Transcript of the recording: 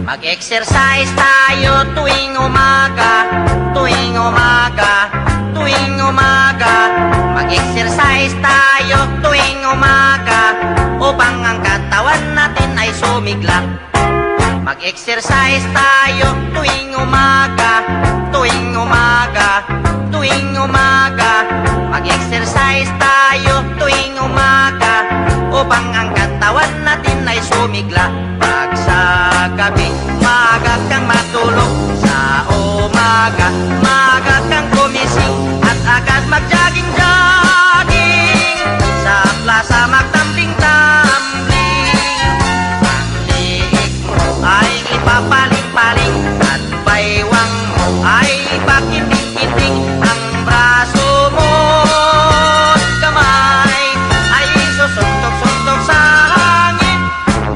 Mag-exercise tayo tuwing umaga, tuwing umaga, tuwing umaga. Mag-exercise tayo tuwing umaga upang ang katawan natin ay sumigla. Mag-exercise tayo tuwing umaga, tuwing umaga, tuwing umaga. Mag-exercise tayo tuwing umaga upang ang katawan natin ay sumigla. Pag sa gabi, maaga kang matulog, sa umaga, maaga kang gumising at agad mag